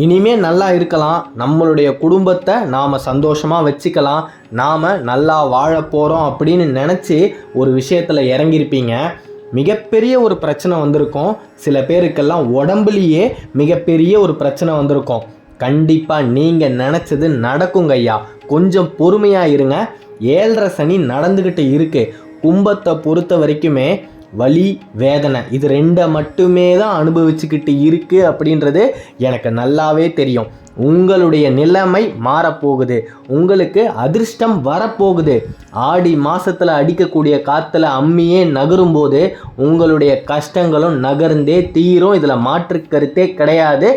இனிமே நல்லா இருக்கலாம், நம்மளுடைய குடும்பத்தை நாம் சந்தோஷமாக வச்சுக்கலாம், நாம் நல்லா வாழ போகிறோம் அப்படின்னு நினச்சி ஒரு விஷயத்தில் இறங்கியிருப்பீங்க. மிகப்பெரிய ஒரு பிரச்சனை வந்திருக்கும். சில பேருக்கெல்லாம் உடம்புலேயே மிகப்பெரிய ஒரு பிரச்சனை வந்திருக்கும். கண்டிப்பாக நீங்கள் நினச்சது நடக்குங்க ஐயா. கொஞ்சம் பொறுமையாக இருங்க. 7.5 சனி நடந்துக்கிட்டு இருக்குது. கும்பத்தை பொறுத்த வரைக்குமே வலி, வேதனை இது 2 மட்டுமே தான் அனுபவிச்சுக்கிட்டு இருக்குது அப்படின்றது எனக்கு நல்லாவே தெரியும். உங்களுடைய நிலைமை மாறப்போகுது, உங்களுக்கு அதிர்ஷ்டம் வரப்போகுது. ஆடி மாதத்தில் அடிக்கக்கூடிய காற்றுல அம்மியே நகரும் போது உங்களுடைய கஷ்டங்களும் நகர்ந்தே தீரும். இதில் மாற்று கருத்தே கிடையாது.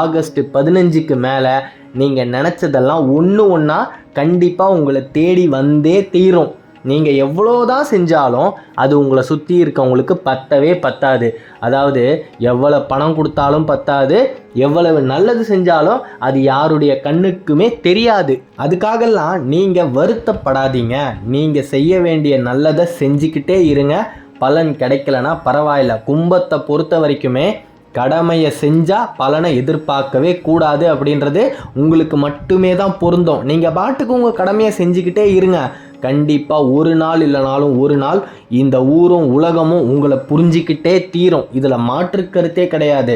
ஆகஸ்ட் 15க்கு மேலே நீங்கள் நினச்சதெல்லாம் ஒன்று ஒன்றா கண்டிப்பாக உங்களை தேடி வந்தே தீரும். நீங்கள் எவ்வளோதான் செஞ்சாலும் அது உங்களை சுற்றி இருக்கவங்களுக்கு பத்தவே பத்தாது. அதாவது எவ்வளோ பணம் கொடுத்தாலும் பத்தாது, எவ்வளவு நல்லது செஞ்சாலும் அது யாருடைய கண்ணுக்குமே தெரியாது. அதுக்காகலாம் நீங்கள் வருத்தப்படாதீங்க. நீங்கள் செய்ய வேண்டிய நல்லதை செஞ்சுக்கிட்டே இருங்க. பலன் கிடைக்கலனா பரவாயில்ல. கும்பத்தை பொறுத்த வரைக்குமே கடமையை செஞ்சால் பலனை எதிர்பார்க்கவே கூடாது அப்படின்றது உங்களுக்கு மட்டுமே தான் பொருந்தும். நீங்கள் பாட்டுக்கு உங்கள் கடமையை செஞ்சுக்கிட்டே இருங்க. கண்டிப்பாக ஒரு நாள் இல்லைனாலும் ஒரு நாள் இந்த ஊரும் உலகமும் உங்களை புரிஞ்சிக்கிட்டே தீரும். இதில் மாற்று கருத்தே கிடையாது.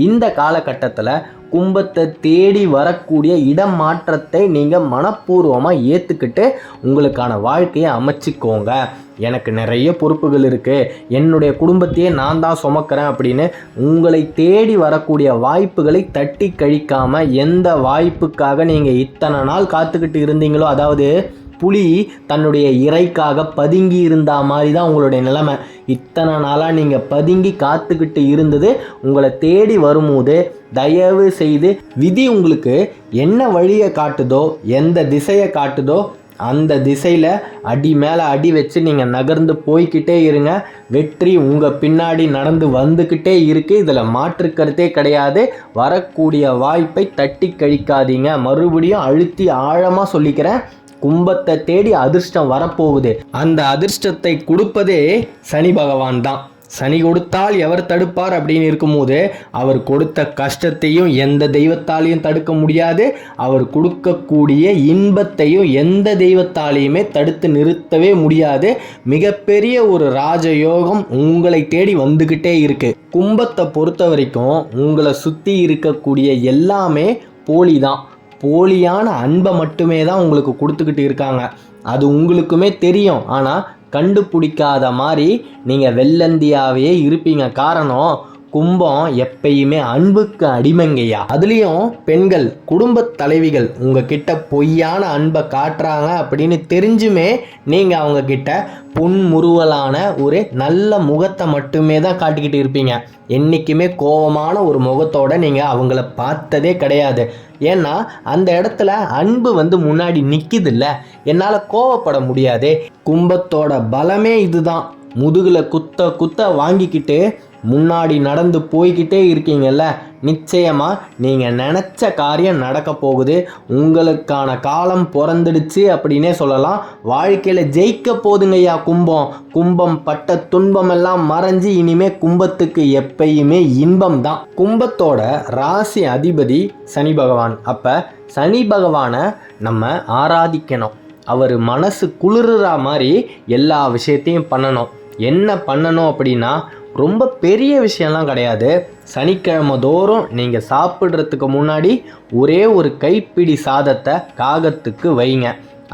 இந்த காலகட்டத்தில் கும்பத்தை தேடி வரக்கூடிய இடம் மாற்றத்தை நீங்கள் மனப்பூர்வமாக ஏற்றுக்கிட்டு உங்களுக்கான வாழ்க்கையை அமைச்சிக்கோங்க. எனக்கு நிறைய பொறுப்புகள் இருக்குது, என்னுடைய குடும்பத்தையே நான் தான் சுமக்கிறேன் அப்படின்னு உங்களை தேடி வரக்கூடிய வாய்ப்புகளை தட்டி கழிக்காமல், எந்த வாய்ப்புக்காக நீங்கள் இத்தனை நாள் காத்துக்கிட்டு இருந்தீங்களோ, அதாவது புலி தன்னுடைய இறைக்காக பதுங்கி இருந்த மாதிரி தான் உங்களுடைய நிலைமை. இத்தனை நாளாக நீங்கள் பதுங்கி காத்துக்கிட்டு இருந்தது உங்களை தேடி வரும்போது தயவு செய்து விதி உங்களுக்கு என்ன வழியை காட்டுதோ, எந்த திசையை காட்டுதோ அந்த திசையில் அடி மேலே அடி வச்சு நீங்கள் நகர்ந்து போய்கிட்டே இருங்க. வெற்றி உங்கள் பின்னாடி நடந்து வந்துக்கிட்டே இருக்குது. இதில் மாற்று கருத்தே கிடையாது. வரக்கூடிய வாய்ப்பை தட்டி கழிக்காதீங்க. மறுபடியும் அழுத்தி ஆழமாக சொல்லிக்கிறேன், கும்பத்தை தேடி அதிர்ஷ்டம் வரப்போகுது. அந்த அதிர்ஷ்டத்தை கொடுப்பதே சனி பகவான் தான். சனி கொடுத்தால் எவர் தடுப்பார் அப்படின்னு இருக்கும்போது அவர் கொடுத்த கஷ்டத்தையும் எந்த தெய்வத்தாலையும் தடுக்க முடியாது. அவர் கொடுக்கக்கூடிய இன்பத்தையும் எந்த தெய்வத்தாலையுமே தடுத்து நிறுத்தவே முடியாது. மிகப்பெரிய ஒரு ராஜயோகம் உங்களை தேடி வந்துக்கிட்டே இருக்கு. கும்பத்தை பொறுத்த வரைக்கும் உங்களை சுற்றி இருக்கக்கூடிய எல்லாமே போலி தான். போலியான அன்பை மட்டுமே தான் உங்களுக்கு கொடுத்துக்கிட்டு இருக்காங்க. அது உங்களுக்குமே தெரியும். ஆனால் கண்டுபிடிக்காத மாதிரி நீங்கள் வெள்ளந்தியாவே இருப்பீங்க. காரணம், கும்பம் எப்பயுமே அன்புக்கு அடிமைங்கய்யா. அதுலேயும் பெண்கள், குடும்ப தலைவிகள் உங்ககிட்ட பொய்யான அன்பை காட்டுறாங்க அப்படின்னு தெரிஞ்சுமே நீங்கள் அவங்கக்கிட்ட புன்முறுவலான ஒரு நல்ல முகத்தை மட்டுமே தான் காட்டிக்கிட்டு இருப்பீங்க. என்றைக்குமே கோபமான ஒரு முகத்தோடு நீங்கள் அவங்கள பார்த்ததே கிடையாது. ஏன்னா அந்த இடத்துல அன்பு முன்னாடி நிற்கிதில்ல, என்னால் கோவப்பட முடியாது. கும்பத்தோட பலமே இதுதான். முதுகில் குத்த குத்த வாங்கிக்கிட்டு முன்னாடி நடந்து போய்கிட்டே இருக்கீங்கல்ல, நிச்சயமாக நீங்கள் நினச்ச காரியம் நடக்க போகுது. உங்களுக்கான காலம் பிறந்துடுச்சு அப்படின்னே சொல்லலாம். வாழ்க்கையில் ஜெயிக்க போதுங்கய்யா கும்பம். கும்பம் பட்ட துன்பமெல்லாம் மறைஞ்சி இனிமே கும்பத்துக்கு எப்பயுமே இன்பம் தான். கும்பத்தோட ராசி அதிபதி சனி பகவான். அப்போ சனி பகவானை நம்ம ஆராதிக்கணும். அவர் மனசு குளிர்ற மாதிரி எல்லா விஷயத்தையும் பண்ணணும். என்ன பண்ணணும் அப்படின்னா, ரொம்ப பெரிய விஷயம்லாம் கிடையாது. சனிக்கிழமை தோறும் நீங்கள் சாப்பிட்றதுக்கு முன்னாடி ஒரே ஒரு கைப்பிடி சாதத்தை காகத்துக்கு வைங்க.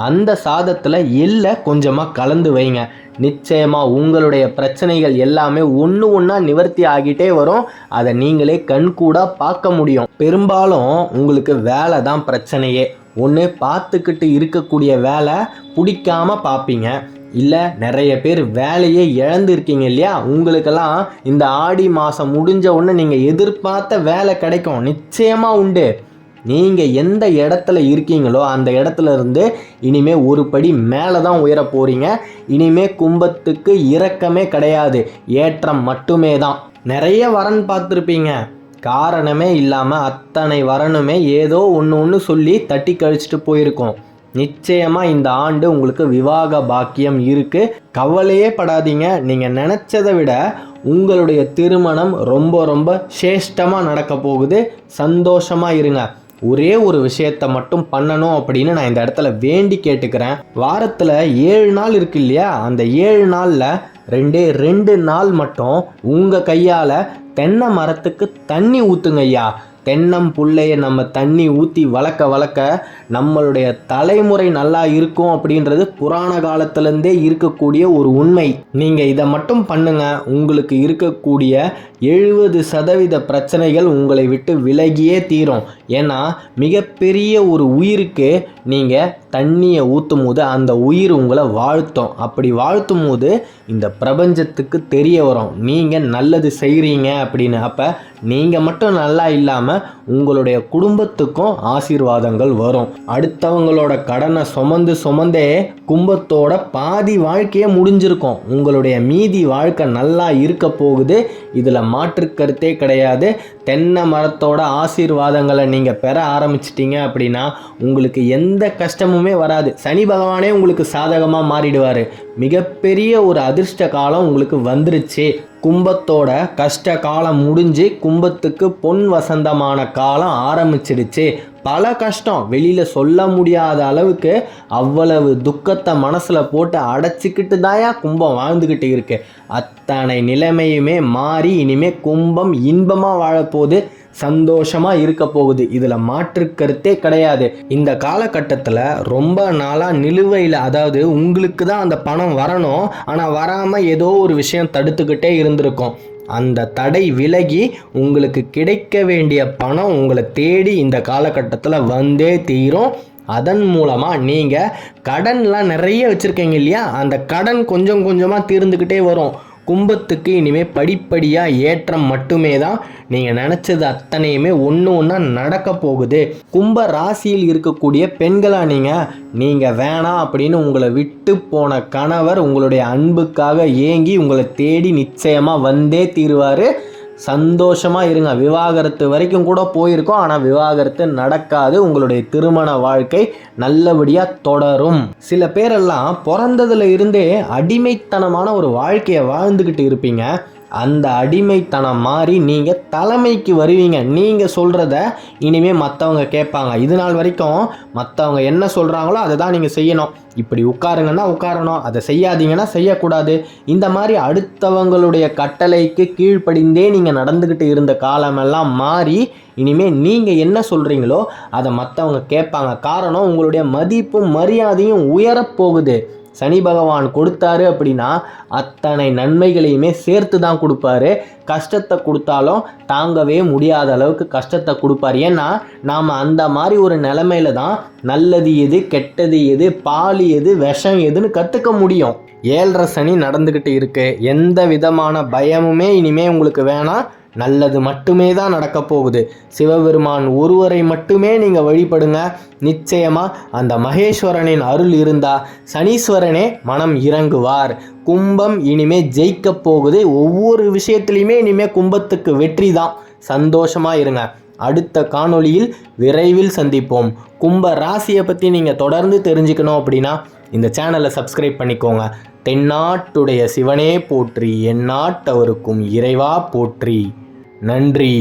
அந்த சாதத்தில் எள்ளை கொஞ்சமாக கலந்து வைங்க. நிச்சயமாக உங்களுடைய பிரச்சனைகள் எல்லாமே ஒன்று ஒன்றா நிவர்த்தி ஆகிட்டே வரும். அதை நீங்களே கண்கூடாக பார்க்க முடியும். பெரும்பாலும் உங்களுக்கு வேலை தான் பிரச்சனையே. ஒன்று பார்த்துக்கிட்டு இருக்கக்கூடிய வேலை பிடிக்காம பார்ப்பீங்க, இல்லை நிறைய பேர் வேலையே இழந்துருக்கீங்க இல்லையா. உங்களுக்கெல்லாம் இந்த ஆடி மாதம் முடிஞ்ச உடனே நீங்கள் எதிர்பார்த்த வேலை கிடைக்கும், நிச்சயமாக உண்டு. நீங்கள் எந்த இடத்துல இருக்கீங்களோ அந்த இடத்துல இருந்து இனிமேல் ஒரு படி மேலே தான் உயர போகிறீங்க. இனிமேல் கும்பத்துக்கு இரக்கமே கிடையாது, ஏற்றம் மட்டுமே தான். நிறைய வரன் பார்த்துருப்பீங்க, காரணமே இல்லாமல் அத்தனை வரனுமே ஏதோ ஒன்று சொல்லி தட்டி கழிச்சிட்டு போயிருக்கோம். நிச்சயமாக இந்த ஆண்டு உங்களுக்கு விவாக பாக்கியம் இருக்குது. கவலையே படாதீங்க. நீங்கள் நினச்சதை விட உங்களுடைய திருமணம் ரொம்ப ரொம்ப சேஷ்டமாக நடக்க போகுது. சந்தோஷமாக இருங்க. ஒரே ஒரு விஷயத்தை மட்டும் பண்ணணும் அப்படின்னு நான் இந்த இடத்துல வேண்டி கேட்டுக்கிறேன். வாரத்தில் 7 நாள் இருக்கு இல்லையா, அந்த 7 நாளில் 2 நாள் மட்டும் உங்கள் கையால் தென்னை மரத்துக்கு தண்ணி ஊற்றுங்க ஐயா. தென்னம்புள்ளையை நம்ம தண்ணி ஊற்றி வளர்க்க நம்மளுடைய தலைமுறை நல்லா இருக்கும் அப்படின்றது புராண காலத்திலேருந்தே இருக்கக்கூடிய ஒரு உண்மை. நீங்கள் இதை மட்டும் பண்ணுங்க, உங்களுக்கு இருக்கக்கூடிய 70% பிரச்சனைகள் உங்களை விட்டு விலகியே தீரும். ஏன்னா மிகப்பெரிய ஒரு உயிருக்கு நீங்கள் தண்ணியை ஊற்றும் போது அந்த உயிர் உங்களை வாழ்த்தும். அப்படி வாழ்த்தும் போது இந்த பிரபஞ்சத்துக்கு தெரிய வரும் நீங்கள் நல்லது செய்கிறீங்க அப்படின்னு. அப்போ நீங்கள் மட்டும் நல்லா இல்லாமல் உங்களுடைய குடும்பத்துக்கும் ஆசீர்வாதங்கள் வரும். அடுத்தவங்களோட கடனை சுமந்தே கும்பத்தோட பாதி வாழ்க்கையே முடிஞ்சிருக்கும். உங்களுடைய மீதி வாழ்க்கை நல்லா இருக்க போகுது. இதில் மாற்று கருத்தே கிடையாது. தென்னை மரத்தோட ஆசீர்வாதங்களை நீங்கள் பெற ஆரம்பிச்சிட்டிங்க அப்படின்னா உங்களுக்கு எந்த கஷ்டமுமே வராது. சனி பகவானே உங்களுக்கு சாதகமாக மாறிடுவார். மிகப்பெரிய ஒரு அதிர்ஷ்ட காலம் உங்களுக்கு வந்துருச்சு. கும்பத்தோட கஷ்ட காலம் முடிஞ்சு கும்பத்துக்கு பொன் வசந்தமான காலம் ஆரம்பிச்சிடுச்சு. பல கஷ்டம் வெளியில் சொல்ல முடியாத அளவுக்கு அவ்வளவு துக்கத்தை மனசில் போட்டு அடைச்சிக்கிட்டு தாயா கும்பம் வாழ்ந்துக்கிட்டு இருக்கு. அத்தனை நிலைமையுமே மாறி இனிமேல் கும்பம் இன்பமாக வாழப்போகுது, சந்தோஷமாக இருக்க போகுது. இதில் மாற்று கருத்தே கிடையாது. இந்த காலகட்டத்தில் ரொம்ப நாளாக நிலுவையில், அதாவது உங்களுக்கு தான் அந்த பணம் வரணும், ஆனால் வராமல் ஏதோ ஒரு விஷயம் தடுத்துக்கிட்டே இருந்திருக்கும். அந்த தடை விலகி உங்களுக்கு கிடைக்க வேண்டிய பணம் உங்களை தேடி இந்த காலகட்டத்தில் வந்தே தீரும். அதன் மூலமாக நீங்கள் கடன்லாம் நிறைய வச்சுருக்கீங்க இல்லையா, அந்த கடன் கொஞ்சம் கொஞ்சமாக தீர்ந்துக்கிட்டே வரும். கும்பத்துக்கு இனிமேல் படிப்படியாக ஏற்றம் மட்டுமே தான். நீங்கள் நினச்சது அத்தனையுமே ஒன்றா நடக்க போகுது. கும்ப ராசியில் இருக்கக்கூடிய பெண்களாக நீங்கள் வேணாம் அப்படின்னு உங்களை விட்டு போன கணவர் உங்களுடைய அன்புக்காக ஏங்கி உங்களை தேடி நிச்சயமாக வந்தே தீருவார். சந்தோஷமாக இருங்க. விவாகரத்து வரைக்கும் கூட போயிருக்கோம், ஆனால் விவாகரத்து நடக்காது. உங்களுடைய திருமண வாழ்க்கை நல்லபடியாக தொடரும். சில பேரெல்லாம் பிறந்ததுல இருந்தே அடிமைத்தனமான ஒரு வாழ்க்கையை வாழ்ந்துக்கிட்டு இருப்பீங்க. அந்த அடிமைத்தனம் மாறி நீங்கள் தலைமைக்கு வருவீங்க. நீங்கள் சொல்கிறத இனிமேல் மற்றவங்க கேட்பாங்க. இது நாள் வரைக்கும் மற்றவங்க என்ன சொல்கிறாங்களோ அதை தான் நீங்கள் செய்யணும். இப்படி உட்காருங்கன்னா உட்காரணும், அதை செய்யாதீங்கன்னா செய்யக்கூடாது. இந்த மாதிரி அடுத்தவங்களுடைய கட்டளைக்கு கீழ்ப்படிந்தே நீங்கள் நடந்துக்கிட்டு இருந்த காலமெல்லாம் மாறி இனிமேல் நீங்கள் என்ன சொல்கிறீங்களோ அதை மற்றவங்க கேட்பாங்க. காரணம், உங்களுடைய மதிப்பும் மரியாதையும் உயரப்போகுது. சனி பகவான் கொடுத்தாரு அப்படின்னா அத்தனை நன்மைகளையுமே சேர்த்து தான் கொடுப்பாரு. கஷ்டத்தை கொடுத்தாலும் தாங்கவே முடியாத அளவுக்கு கஷ்டத்தை கொடுப்பார். ஏன்னா நாம் அந்த மாதிரி ஒரு நிலைமையில தான் நல்லது எது கெட்டது எது பால் எது விஷம் எதுன்னு கற்றுக்க முடியும். 7.5 சனி நடந்துக்கிட்டு இருக்கு. எந்த விதமான பயமுமே இனிமேல் உங்களுக்கு வேணாம். நல்லது மட்டுமே தான் நடக்க போகுது. சிவபெருமான் ஒருவரை மட்டுமே நீங்கள் வழிபடுங்க. நிச்சயமாக அந்த மகேஸ்வரனின் அருள் இருந்தா சனீஸ்வரனே மனம் இறங்குவார். கும்பம் இனிமே ஜெயிக்க போகுது. ஒவ்வொரு விஷயத்துலையுமே இனிமே கும்பத்துக்கு வெற்றி தான். சந்தோஷமாக இருங்க. அடுத்த காணொளியில் விரைவில் சந்திப்போம். கும்ப ராசியை பற்றி நீங்கள் தொடர்ந்து தெரிஞ்சுக்கணும் அப்படின்னா இந்த சேனலை சப்ஸ்கிரைப் பண்ணிக்கோங்க. தென்னாட்டுடைய சிவனே போற்றி, எந்நாட்டவருக்கும் இறைவா போற்றி. நன்றி.